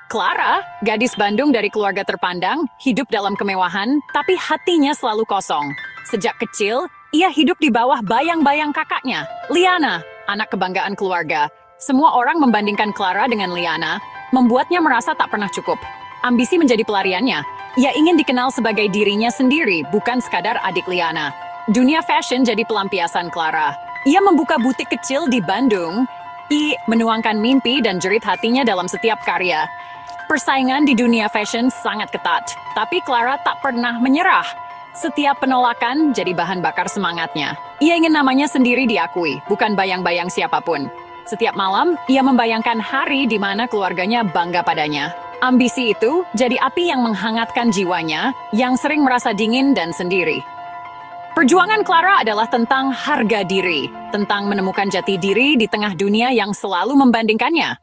Clara, gadis Bandung dari keluarga terpandang, hidup dalam kemewahan, tapi hatinya selalu kosong. Sejak kecil, ia hidup di bawah bayang-bayang kakaknya, Liana, anak kebanggaan keluarga. Semua orang membandingkan Clara dengan Liana, membuatnya merasa tak pernah cukup. Ambisi menjadi pelariannya. Ia ingin dikenal sebagai dirinya sendiri, bukan sekadar adik Liana. Dunia fashion jadi pelampiasan Clara. Ia membuka butik kecil di Bandung, menuangkan mimpi dan jerit hatinya dalam setiap karya. Persaingan di dunia fashion sangat ketat, tapi Clara tak pernah menyerah. Setiap penolakan jadi bahan bakar semangatnya. Ia ingin namanya sendiri diakui, bukan bayang-bayang siapapun. Setiap malam, ia membayangkan hari di mana keluarganya bangga padanya. Ambisi itu jadi api yang menghangatkan jiwanya, yang sering merasa dingin dan sendiri. Perjuangan Clara adalah tentang harga diri, tentang menemukan jati diri di tengah dunia yang selalu membandingkannya.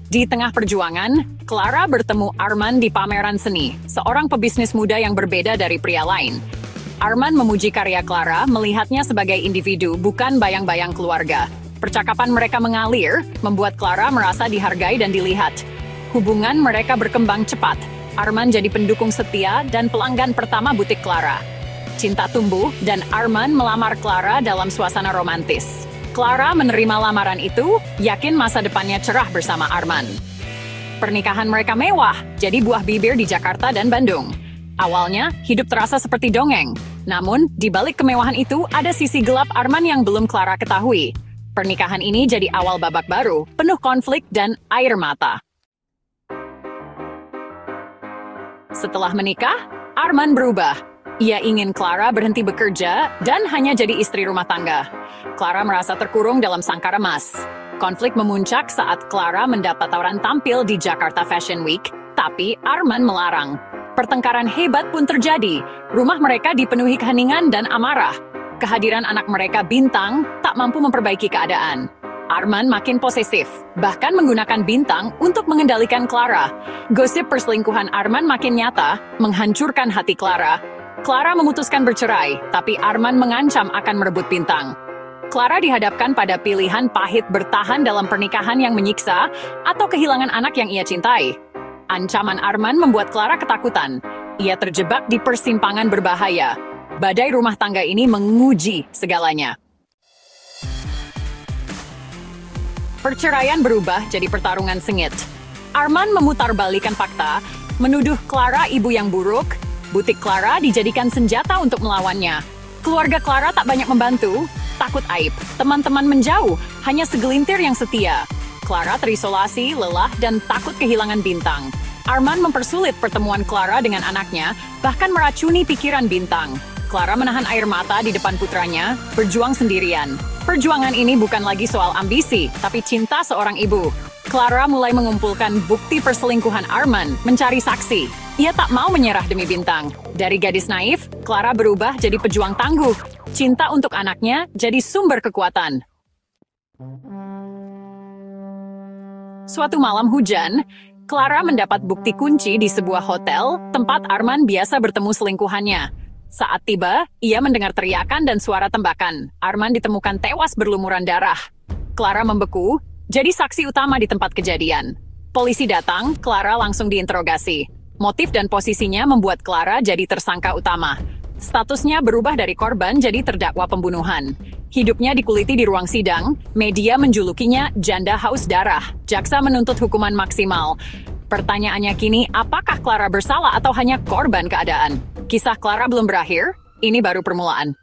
Di tengah perjuangan, Clara bertemu Arman di pameran seni, seorang pebisnis muda yang berbeda dari pria lain. Arman memuji karya Clara, melihatnya sebagai individu, bukan bayang-bayang keluarga. Percakapan mereka mengalir, membuat Clara merasa dihargai dan dilihat. Hubungan mereka berkembang cepat. Arman jadi pendukung setia dan pelanggan pertama butik Clara. Cinta tumbuh dan Arman melamar Clara dalam suasana romantis. Clara menerima lamaran itu, yakin masa depannya cerah bersama Arman. Pernikahan mereka mewah, jadi buah bibir di Jakarta dan Bandung. Awalnya, hidup terasa seperti dongeng. Namun, di balik kemewahan itu, ada sisi gelap Arman yang belum Clara ketahui. Pernikahan ini jadi awal babak baru, penuh konflik dan air mata. Setelah menikah, Arman berubah. Ia ingin Clara berhenti bekerja dan hanya jadi istri rumah tangga. Clara merasa terkurung dalam sangkar emas. Konflik memuncak saat Clara mendapat tawaran tampil di Jakarta Fashion Week, tapi Arman melarang. Pertengkaran hebat pun terjadi. Rumah mereka dipenuhi keheningan dan amarah. Kehadiran anak mereka Bintang tak mampu memperbaiki keadaan. Arman makin posesif, bahkan menggunakan Bintang untuk mengendalikan Clara. Gosip perselingkuhan Arman makin nyata, menghancurkan hati Clara. Clara memutuskan bercerai, tapi Arman mengancam akan merebut Bintang. Clara dihadapkan pada pilihan pahit bertahan dalam pernikahan yang menyiksa atau kehilangan anak yang ia cintai. Ancaman Arman membuat Clara ketakutan. Ia terjebak di persimpangan berbahaya. Badai rumah tangga ini menguji segalanya. Perceraian berubah jadi pertarungan sengit. Arman memutarbalikkan fakta, menuduh Clara ibu yang buruk. Butik Clara dijadikan senjata untuk melawannya. Keluarga Clara tak banyak membantu, takut aib. Teman-teman menjauh, hanya segelintir yang setia. Clara terisolasi, lelah, dan takut kehilangan Bintang. Arman mempersulit pertemuan Clara dengan anaknya, bahkan meracuni pikiran Bintang. Clara menahan air mata di depan putranya, berjuang sendirian. Perjuangan ini bukan lagi soal ambisi, tapi cinta seorang ibu. Clara mulai mengumpulkan bukti perselingkuhan Arman, mencari saksi. Ia tak mau menyerah demi Bintang. Dari gadis naif, Clara berubah jadi pejuang tangguh. Cinta untuk anaknya jadi sumber kekuatan. Suatu malam hujan, Clara mendapat bukti kunci di sebuah hotel, tempat Arman biasa bertemu selingkuhannya. Saat tiba, ia mendengar teriakan dan suara tembakan. Arman ditemukan tewas berlumuran darah. Clara membeku, jadi saksi utama di tempat kejadian. Polisi datang, Clara langsung diinterogasi. Motif dan posisinya membuat Clara jadi tersangka utama. Statusnya berubah dari korban jadi terdakwa pembunuhan. Hidupnya dikuliti di ruang sidang, media menjulukinya janda haus darah. Jaksa menuntut hukuman maksimal. Pertanyaannya kini, apakah Clara bersalah atau hanya korban keadaan? Kisah Clara belum berakhir, ini baru permulaan.